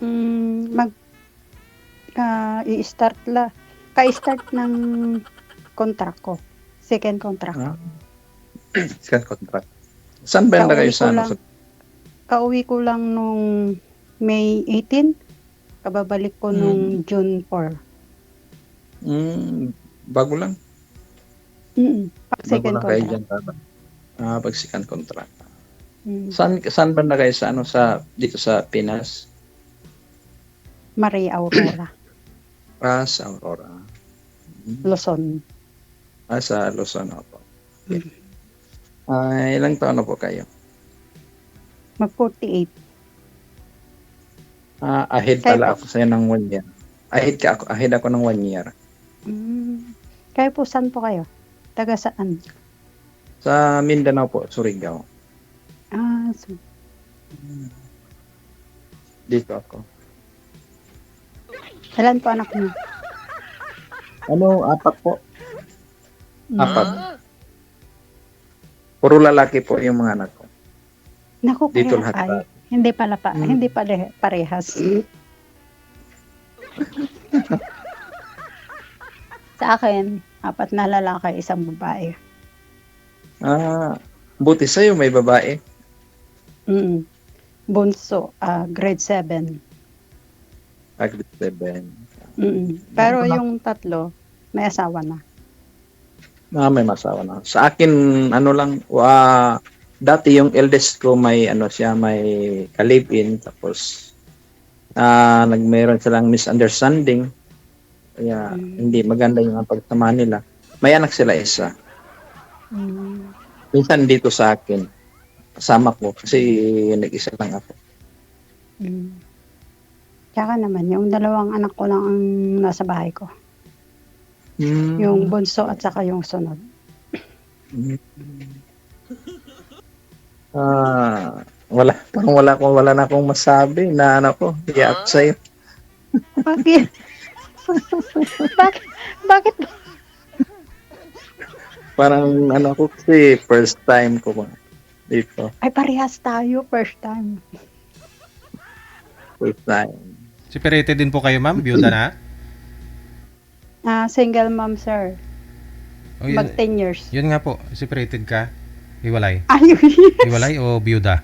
Mag i-start ka-start ng contract ko, second contract. Ah, second contract. Saan banda kayo sa ano? Kauwi ko lang nung May 18, kababalik ko nung June 4. Bago lang. Pag second Bago lang kayo contract. dyan. Pag second contract. Mm. Saan banda kayo sa ano, dito sa Pinas? Maria Aurora, Sa Aurora. Luzon. Sa Luzon po. Okay. Ilang taon na po kayo? Mag-48. Ahead pala ako sa'yo ng 1 year. Ahead ako ng 1 year. Kayo po, saan po kayo? Taga saan? Sa Mindanao po, Surigao. Dito ako. Ilan po anak mo? 4 po. 4. Puro lalaki po yung mga anak ko. Naku, Dito parehas. lahat. Hindi pala hindi pala parehas. Sa akin, 4 na lalaki, 1 babae. Buti sa'yo, may babae. Bunso, grade 7. Grade 7. Pero yung 3, may asawa na. May masawa na. Sa akin, dati yung eldest ko may ka-live-in, tapos meron silang misunderstanding. Kaya hindi maganda yung pagsama nila. May anak sila isa. Minsan dito sa akin, kasama ko kasi nag-isa lang ako. Tsaka naman, yung 2 anak ko lang ang nasa bahay ko. Yung bunso at saka yung sunod. Wala na akong masabi na iyak sa'yo. Bakit? Bakit? Parang kasi first time ko dito. Ay, parehas tayo, first time. First time. Separated din po kayo, ma'am? Byuda na? Single mom, sir. Mag 10 years. Yun nga po, separated ka? Hiwalay? Hiwalay o byuda?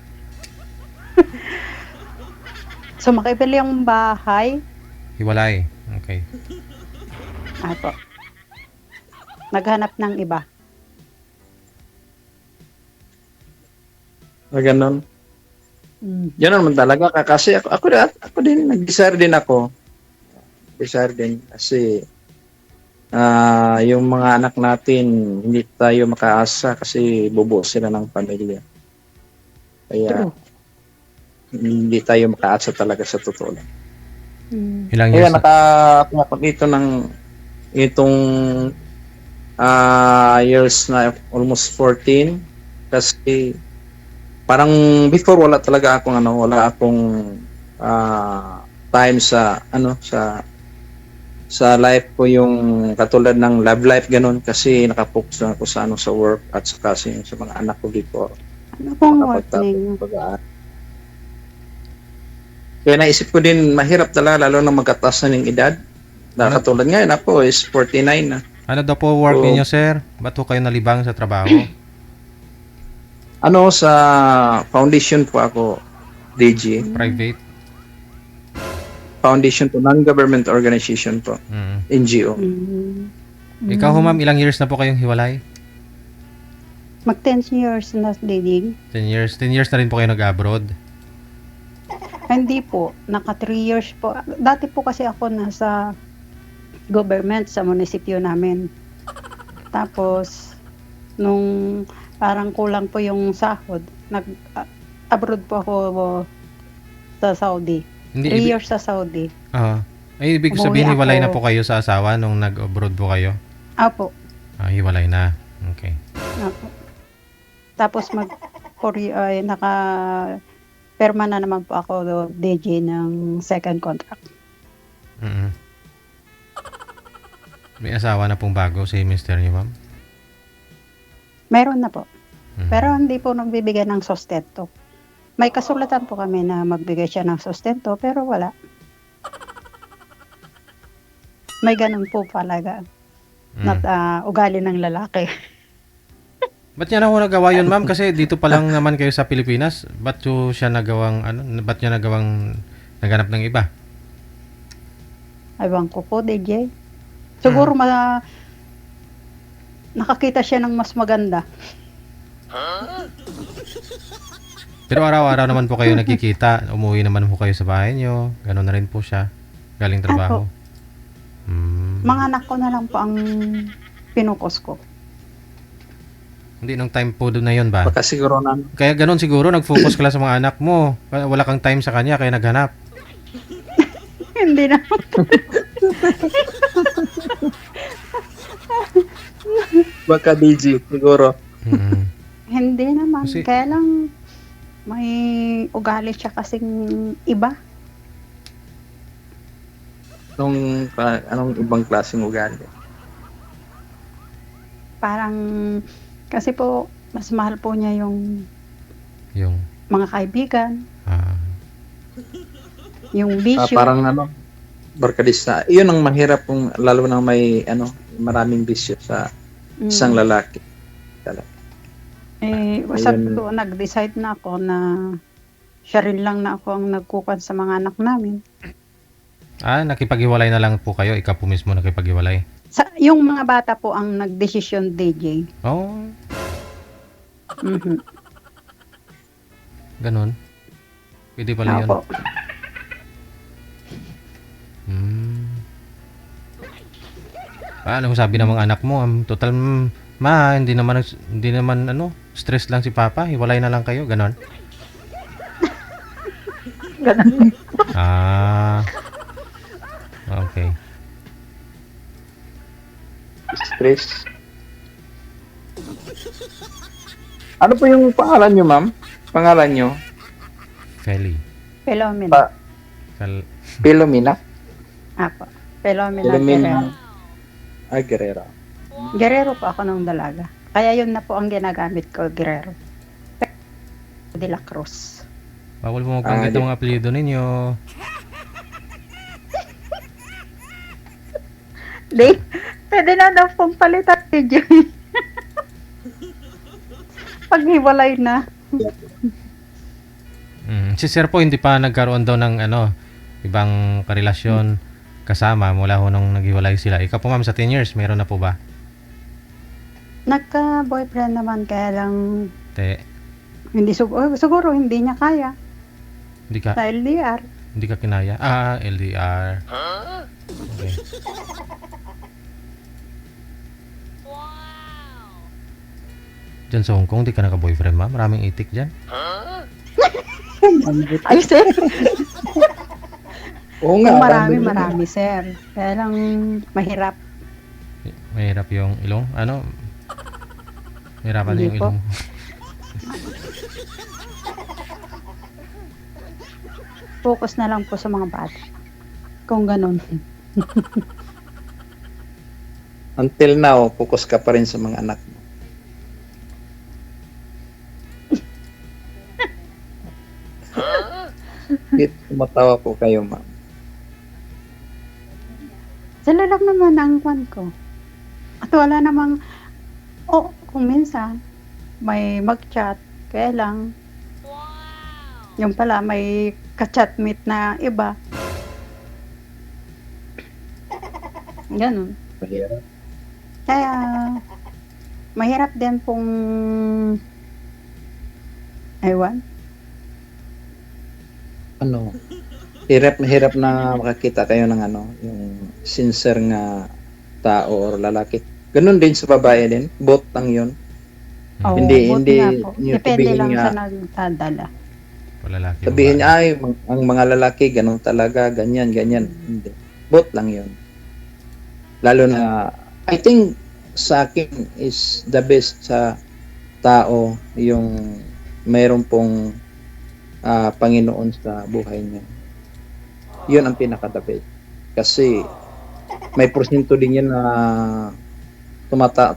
So, makibili yung bahay. Hiwalay. Okay. Apo. Naghanap ng iba. Ganon. Yan naman talaga. Kasi ako din, nag-desire din ako. Desire din. Kasi yung mga anak natin, hindi tayo makaasa kasi bubuo sila ng pamilya. Kaya, hindi tayo makaasa talaga sa totoo lang. Ilang years Kaya nakapunta dito itong years na almost 14 kasi parang before wala akong time sa life ko, yung katulad ng love life ganun, kasi nakapokus ako sa work at saka sa mga anak ko before. Ano pong work ninyo? Kaya naisip ko din, mahirap talaga lalo na magkataas na ng edad. Katulad ngayon ako is 49 na. Ano daw po work ninyo, sir? Ba't po kayo nalibang sa trabaho? Sa foundation po ako, DG. Private? Foundation to non-government organization po. NGO. Ikaw ho, ma'am, ilang years na po kayong hiwalay? Mag 10 years na dating. 10 years? 10 years na rin po kayo nag-abroad? Hindi po. Naka 3 years po. Dati po kasi ako nasa government sa munisipyo namin. Tapos, nung parang kulang po yung sahod, nag-abroad po ako sa Saudi. 3 years sa Saudi. Ay, ibig sabihin, hiwalay na po kayo sa asawa nung nag-abroad po kayo? Apo. Hiwalay na. Okay. Apo. Tapos naka-perma na naman po ako DJ ng second contract. May asawa na pong bago si Mr. niyo, ma'am? Meron na po. Pero hindi po nagbibigay ng sustento. May kasulatan po kami na magbigay siya ng sustento, pero wala. May ganun po talaga. Not ugali ng lalaki. Ba't niya na ho nagawa yun, ma'am? Kasi dito pa lang naman kayo sa Pilipinas. Ba't ho siya nagawang, ba't niya nagawang naganap ng iba? Ewan ko po, DJ. Siguro nakakita siya ng mas maganda. Pero araw-araw naman po kayo nakikita. Umuwi naman po kayo sa bahay niyo. Gano'n na rin po siya. Galing trabaho. Mga anak ko na lang po ang pinukos ko. Hindi, nung time po doon na yun ba? Baka siguro na Kaya gano'n siguro, nag-focus ka lang sa mga anak mo. Wala kang time sa kanya, kaya naghanap. Hindi na. baka DJ siguro. Hindi naman. Kasi- Kaya lang may ugali siya kasing iba. Anong ibang klaseng ugali? Parang kasi po mas mahal po niya yung Yung, mga kaibigan, yung bisyo. Parang barkadista. Iyon ang mahirap kung lalo na may maraming bisyo sa isang lalaki. Sabi Ayun. ko, nag-decide na ako na siya rin lang na ako ang nagkukan sa mga anak namin. nakipaghiwalay na lang po kayo. Ikaw po mismo nakipaghiwalay. Yung mga bata po ang nagdesisyon, DJ. Oh, Mhm. ganun. Pwede pala yun. Opo. Ano sabi ng mga anak mo? Total, ma, hindi naman stress lang si Papa. Hiwalay na lang kayo. Ganon. Ganun. Okay. Stress. Ano po yung pangalan nyo, ma'am? Pangalan nyo? Feli. Philomena. Pilomina? Apo. Philomena Philomena. Guerrero. Guerrero. Guerrero po ako nung dalaga. Kaya yun na po ang ginagamit ko, Guerrero. De la Cruz. Bawal mo magbanggit ng mga apelyido ninyo. Pwede na daw pong palitan video. Paghiwalay na. Si Sir po hindi pa nagkaroon daw ng ibang karelasyon kasama mula ho nung naghiwalay sila. Ikaw po, ma'am, sa 10 years, meron na po ba? Nagka-boyfriend naman, kaya lang hindi siguro hindi niya kaya Hindi ka, sa LDR. hindi ka kinaya? LDR. Okay. Diyan sa Hong Kong, di ka naka-boyfriend, ma'am? Maraming itik dyan. Ay, sir. Oo nga. Marami, sir. Kaya lang mahirap. Mahirap yung ilong. Mahirapan Hindi yung po. ilong. Focus na lang po sa mga bata. Kung ganun. Until now, focus ka pa rin sa mga anak mo. Tumatawa po kayo, ma'am. Sila lang naman ang kwan ko. At wala namang, kung minsan, may mag-chat, kaya lang, yung pala may ka-chatmate na iba. Ganun. Mahirap. Kaya, mahirap din pong, ewan, Hirap na makakita kayo ng yung sincere nga tao or lalaki. Ganun din sa babae din. Both lang yun. Hindi nga po. yung Depende sabihin lang nga, sa nagdadala. Lalaki. sabihin babae. ang mga lalaki ganun talaga, ganyan. Hindi. Both lang yun. Lalo na, I think sa akin is the best sa tao yung mayroon pong Panginoon sa buhay niya. Yun ang pinaka-the best. Kasi may porsyento din yun na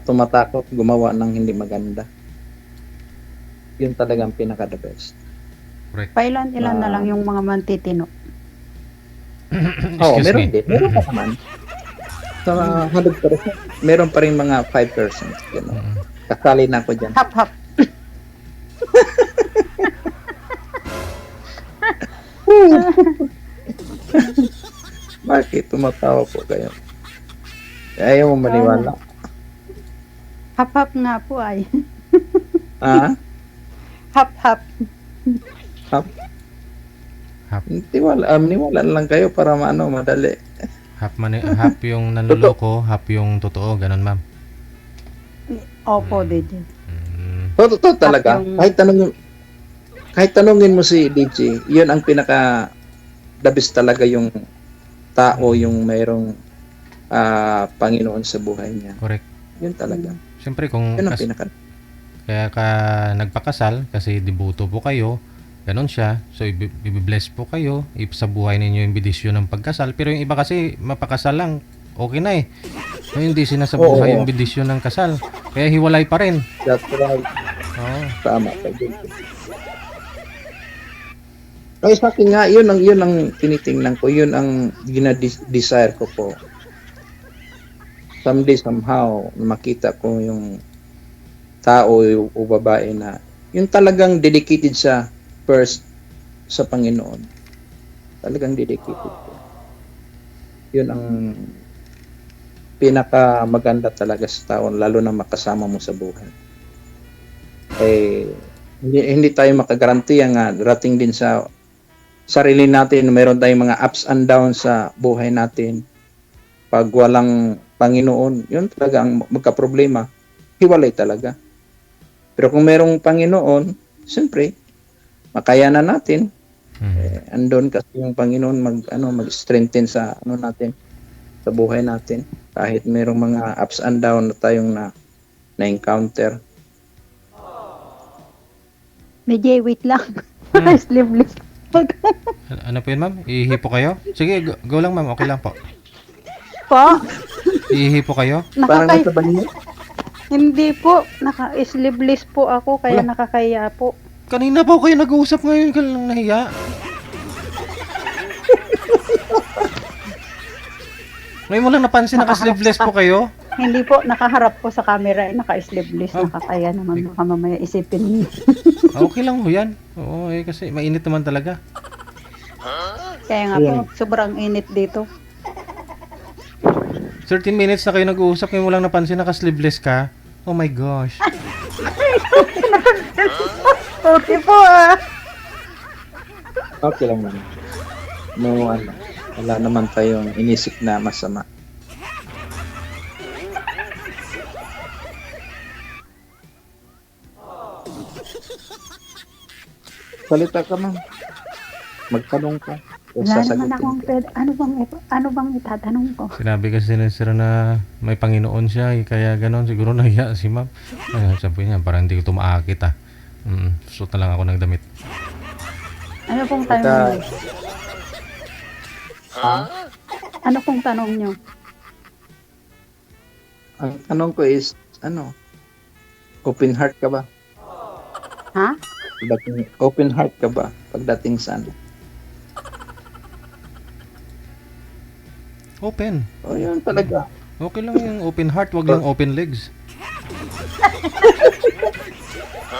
tumatakot gumawa ng hindi maganda. Yun talagang pinaka-the best. Correct. Pailan-ilan na lang yung mga mantitino. Oo, Excuse meron me. din. Meron pa naman. Sa 100%, meron pa rin mga 5%. Gano'n. Mm. Kasali na ako dyan. Hap-hap. Bakit? Tumatawa po kayo. Ayaw mo maniwala. Hap-hap nga po ay. Ah? Hap-hap. Hap? Hap. Niwala lang kayo para madali. Half yung nanloloko, half yung totoo, ganun ma'am. Opo, DJ. Mm. Totoo talaga. Yung- Kahit tanungin mo si DJ, yun ang pinaka the best talaga yung tao, yung mayroong Panginoon sa buhay niya. Correct. Yun talaga. Siyempre kung Yun ang pinaka. kaya ka nagpakasal kasi debuto po kayo, ganun siya. So i-bless po kayo, sa buhay ninyo yung bendisyon ng pagkasal. Pero yung iba kasi mapakasal lang, okay na eh. So, hindi sinasabuhay Oo. yung bendisyon ng kasal. Kaya hiwalay pa rin. That's right. Oo. Tama ka din. Ay, sa akin nga, yun ang tinitingnan ko. Yun ang desire ko po. Someday, somehow, makita ko yung tao o babae na yung talagang dedicated sa first sa Panginoon. Talagang dedicated po. Yun ang pinaka maganda talaga sa tao, lalo na makasama mo sa buhay. Eh, hindi tayo makagarantiya nga darating din sa sarili natin, meron tayong mga ups and downs sa buhay natin. Pag walang Panginoon, yun talaga ang magka-problema. Hiwalay talaga. Pero kung merong Panginoon, siyempre, makayanan natin. Mhm. Andon kasi yung Panginoon mag-strengthen sa natin, sa buhay natin. Kahit merong mga ups and downs na tayong na-encounter. DJ, wait lang. Hmm. Sleeveless. Ano po yun ma'am? Iihi po kayo? Sige, go lang ma'am, okay lang po. Po? Iihi po kayo? Parang Nakakay... nasa banyo. Hindi po. Naka-sleeveless po ako, kaya Wala. nakakaya po. Kanina po kayo nag-uusap, ngayon ka lang nahiya. Ngayon mo lang napansin naka-sleeveless po kayo? Hindi po, nakaharap po sa camera, naka-sleeveless. Oh. Nakakaya naman, baka mamaya isipin niyo. Okay lang ho yan. Oo, kasi mainit naman talaga. Kaya nga po, sobrang init dito. 13 minutes na kayo nag-uusap, ngayon mo lang napansin naka-sleeveless ka. Oh my gosh. Okay po ah. Okay lang naman. No, wala naman tayong inisip na masama. Salita ka man. Magtanong ka. O Wala naman sasagutin akong ka. pwede. Ano bang itatanong ko? Sinabi kasi ni sir na may Panginoon siya, kaya ganon. Siguro nahiya si ma'am. Ay, sabi niya, parang hindi ko tumaakit ah. Suot na lang ako ng damit. Ano pong tanong Baka- niyo? Ano pong tanong niyo? Ang tanong ko is, open heart ka ba? Ha? Open heart ka ba pagdating sa Open. O yun talaga. Okay lang yung open heart, wag lang open legs.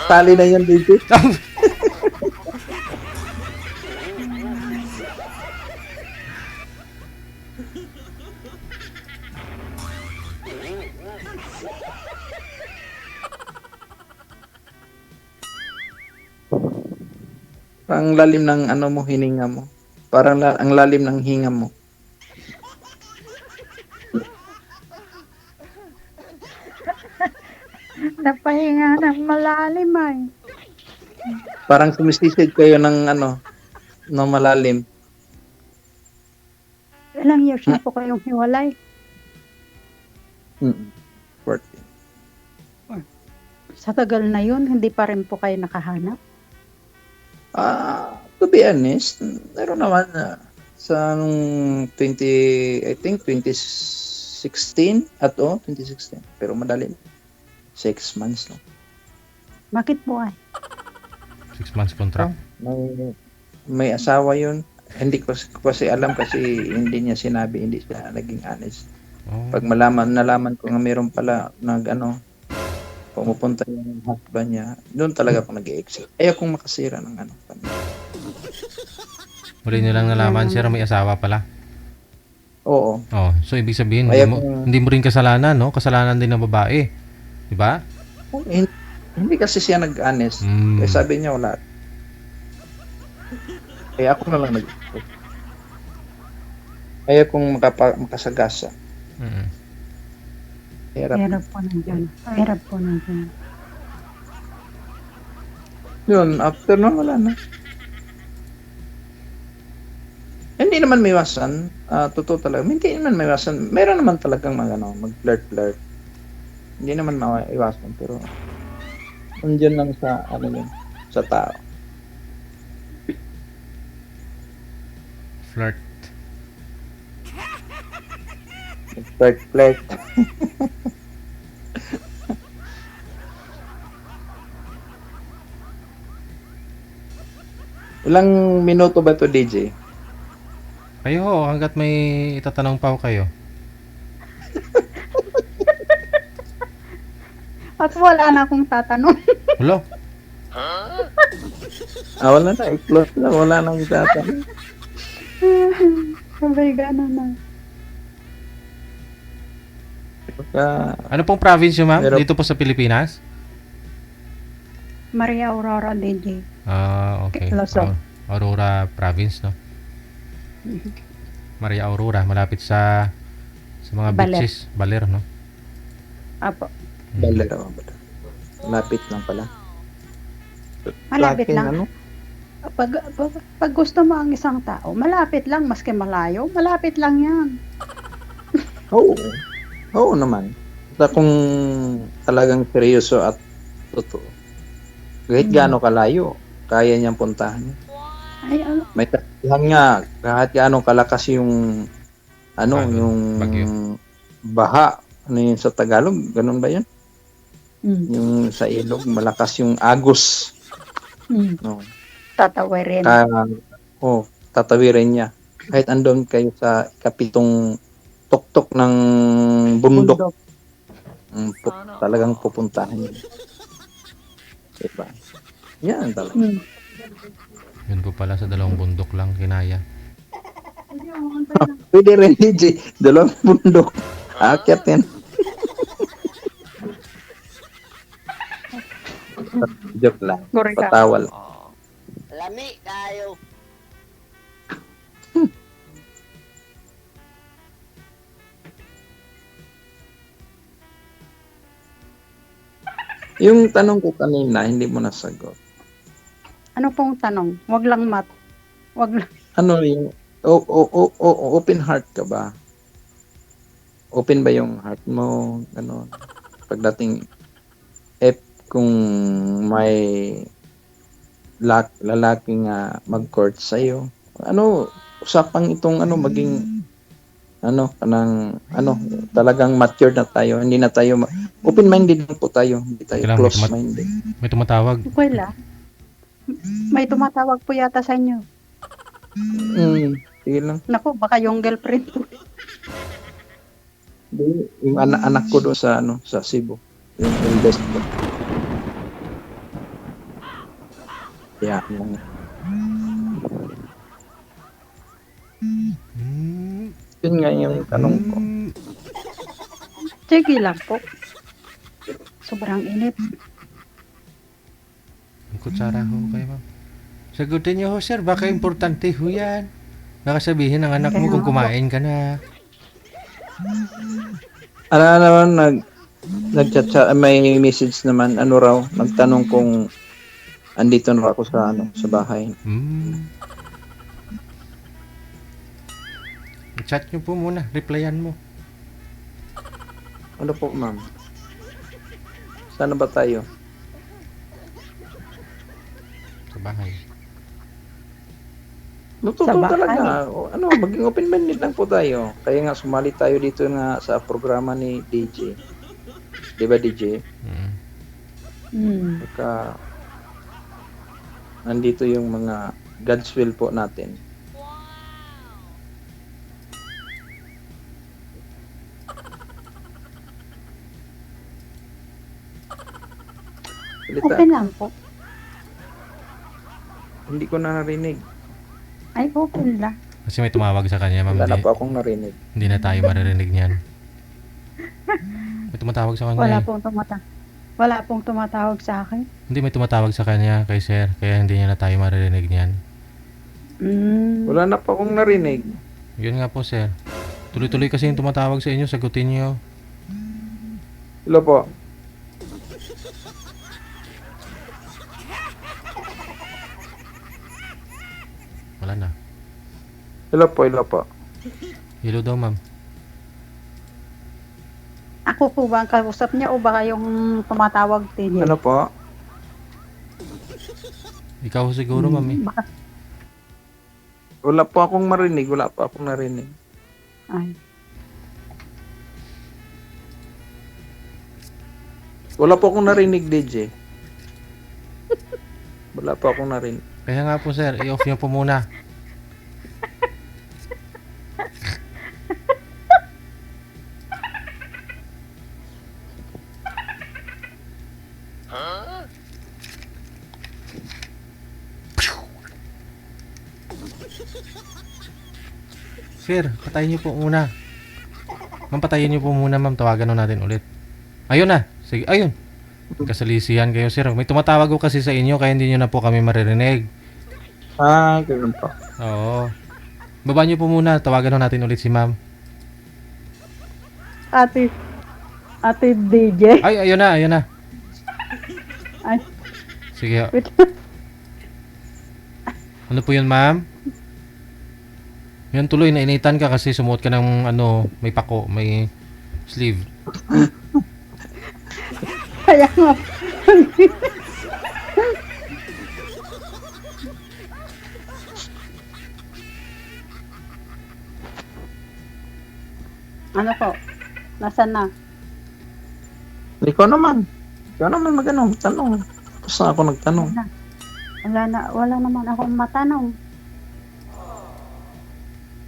Tali na yan, baby. Parang lalim ng hininga mo. Parang ang lalim ng hinga mo. Napahinga ng malalim ay. Parang sumisisid kayo ng ng malalim. Ilang years na po kayong hiwalay? 14. Sa tagal na yun, hindi pa rin po kayo nakahanap? To be honest, meron naman sa nung 2016 2016. Pero madali. 6 months lang. Bakit po ay? 6 months contract. May asawa yun. Hindi ko kasi alam kasi hindi niya sinabi, hindi siya naging honest. Oh. Pag nalaman ko nga meron pala pumupunta yung husband niya, doon talaga ako nag-exit. Ayaw kong makasira ng pamilya. Muli niyo lang nalaman, sir, may asawa pala. Oo. Oh, so ibig sabihin, Kaya kung hindi mo rin kasalanan, no? Kasalanan din ng babae. Di ba? hindi kasi siya nag-honest. Mm. Kaya sabi niya wala. Kaya ako na lang Ayaw kong makasagasa. Mm. Hirap. Hirap po nandiyan. Hirap po nandiyan. Yun, after nun, wala na. Hindi naman may iwasan. Totoo talaga. Hindi naman may iwasan. Meron naman talagang mag-flirt-flirt. Hindi naman maiwasan. Pero, nandiyan lang sa, sa tao. Flirt. Flirt-flirt. Ilang minuto ba to, DJ? Kayo ho, hanggat may itatanong pa ho kayo. At wala na akong tatanong. Hulo, Wala na. I-close na. Wala nang tatanong. Sabay gano'n na. Pagka, ano pong province nyo, ma'am? Pero- Dito po sa Pilipinas? Maria Aurora DJ. Ah, okay. Luzon. Aurora province, no? Maria Aurora, malapit sa mga Baler. beaches. Baler, no? Apo. Baler. Lapit lang pala. Malapit Laking lang. Pag gusto mo ang isang tao, malapit lang, maski malayo, malapit lang yan. Oo. Oo naman. Basta kung talagang seryoso at totoo. Kahit gaano kalayo, kaya niyang puntahan. Ay, ano? May kasihan nga, kahit gaano kalakas yung yung bagyo. baha. Ano yun sa Tagalog? Ganun ba yun? Mm. Yung sa ilog, malakas yung agos. Mm. No. Tatawirin. Tatawirin niya. Kahit andun kayo sa kapitong tuktok ng bundok, talagang pupuntahan niya. Diba? Yan talaga. Mm. Yun po pala sa dalawang bundok lang kinaya. Pwede rin, DJ. Dalawang bundok. Aakyat yan. Joke lang. Gorilla. Patawal. Lami tayo. Yung tanong ko kanina, hindi mo nasagot. Ano pong tanong? Wag lang mat. Wag lang. Ano yung open heart ka ba? Open ba yung heart mo? Ano? Pagdating kung may lalaking mag-court sa'yo, usapang itong maging talagang matured na tayo, hindi na tayo open-minded na po tayo, hindi tayo Kailangan close-minded. May tumatawag. Okay lang. May tumatawag po yata sa inyo. Sige lang. Naku, baka yung girlfriend po. Yung anak ko doon sa Cebu, yung investor. Yeah, yun nga yung tanong ko. Sige lang po. Sobrang init. Ang kutsara ho kayo, ma'am. Sagutin niyo ho, sir. Baka importante ho yan. Baka sabihin ng anak mo kung kumain ka na. Naman, nag-chat may message naman, raw, nagtanong kung andito na ako sa bahay. Chat niyo po muna. Replyan mo. Ano po, ma'am? Sana ba tayo? Sa bahay. Totoo Sa bahay. talaga. Maging open-minded lang po tayo. Kaya nga sumali tayo dito nga sa programa ni DJ. Di ba, DJ? Saka nandito yung mga God's will po natin. Salita. Open lang po. Hindi ko na narinig. Ay, open lang. Kasi may tumawag sa kanya, ma'am. Wala na Hindi, po akong narinig. hindi na tayo maririnig niyan. May tumatawag sa kanya Wala eh. pong wala pong tumatawag sa akin. Hindi, may tumatawag sa kanya kay sir. Kaya hindi niya na tayo maririnig niyan. Wala na po akong narinig. Yun nga po, sir. Tuloy-tuloy kasi yung tumatawag sa inyo. Sagutin niyo. Hello po. Wala na. Hello po, hello po. Hello daw, ma'am. Ako po ba ang kausap niya o baka yung tumatawag din Ano po? Ikaw siguro, ma'am eh. Baka, Wala po akong marinig. Wala po akong narinig. ay, Wala po akong narinig, DJ. Wala po akong narinig. Kaya nga po, sir. I-off niyo po muna. Sir, patayin niyo po muna. Ma'am, patayin niyo po muna, ma'am. Tawagan na natin ulit. Ayun na. Sige, ayun. Kasalisihan kayo, sir. May tumatawag ko kasi sa inyo, kaya hindi niyo na po kami maririnig. Ah, ganun po. Oo. Baba niyo po muna. Tawagan na natin ulit si ma'am. ate DJ. Ay, ayun na, ayun na. Ay, Sige. wait. Ano po yun, ma'am? Yan tuloy, nainitan ka kasi sumuot ka ng ano, may pako, may sleeve. Kaya nga. Ano po? Nasaan na? Ikaw naman. Ikaw naman mag-ano, tanong. Tapos na ako nagtanong. Wala naman akong matanong.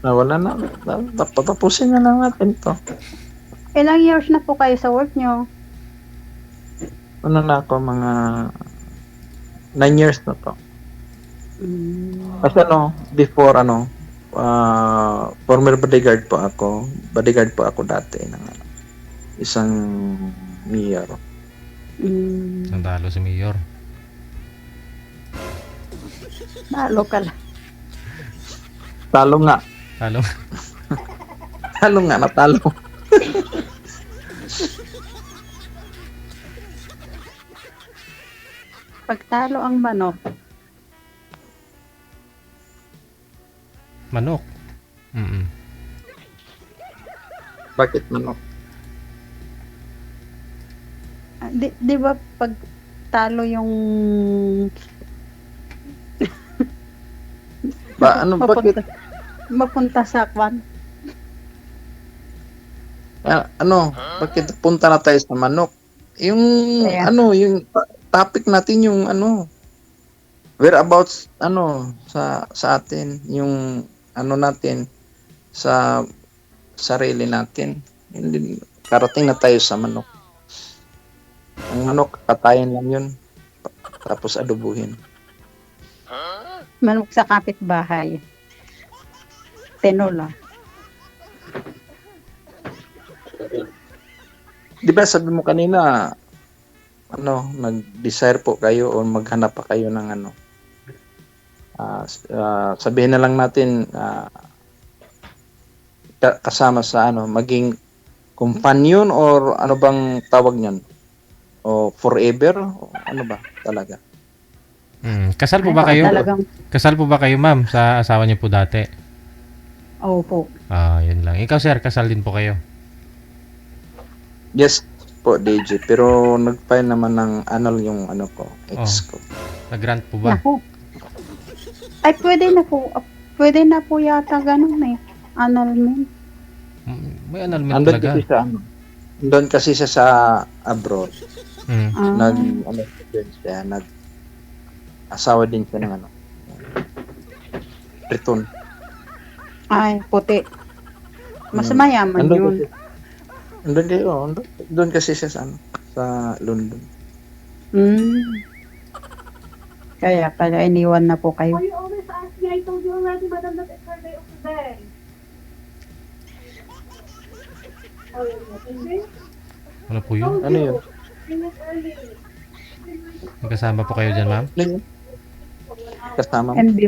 Wala na. Tapusin na lang natin to. Ilang years na po kayo sa work nyo? Ano na ako, mga 9 years na to. Kasi before former bodyguard po ako. Bodyguard po ako dati ng isang mayor. Nandalo si Mayor. Talo ka lang. Talo nga. Talo. Talo nga, natalo. Pagtalo ang manok, Manok. Bakit manok? di ba pag talo yung Bakit? mapunta sa kwan? Bakit punta na tayo sa manok? Yung, Kaya- yung topic natin yung whereabouts, sa atin, yung, natin, sa sarili natin. Hindi, karating na tayo sa manok. Ang manok, katayin lang yun. Tapos adubuhin. Manok sa kapitbahay. Tinola. Di ba sabi mo kanina, nag-desire po kayo o maghanap pa kayo ng sabihin na lang natin, kasama sa maging companion or ano bang tawag niyan? O forever? O ano ba talaga? Kasal po ba Ay, kayo? Talagang, Kasal po ba kayo, ma'am, sa asawa niyo po dati? opo. Ah, yun lang. Ikaw, sir, kasal din po kayo. Yes po, DJ. Pero nag-file naman ng anal yung ex ko. Nag-grant po ba? Naku. Ay, pwede na po. Pwede na po yata ganun eh. Annulment. May annulment Andun talaga. kasi sa Andun kasi siya sa abroad. Ah, Asawa din siya ng Return. ay, puti. Mas mayaman yun. Andun kasi siya sa sa London. Kaya pala iniwan na po kayo. Why you always ask me? I told you already, madam, that it's her day off today. Oh, hindi? Ano po yun? Ano yun? Finish early. May kasama po kayo dyan, ma'am? Ano yun? Kasama mo? And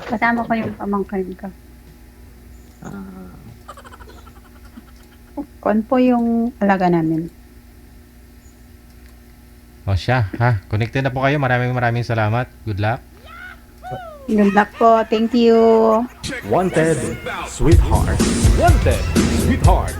kasama ko yung pamangkin ko. Ah, Kon po yung alaga namin. O siya, ha? Connected na po kayo. Maraming salamat. Good luck. Good luck po. Thank you. Wanted, sweetheart. Wanted, sweetheart.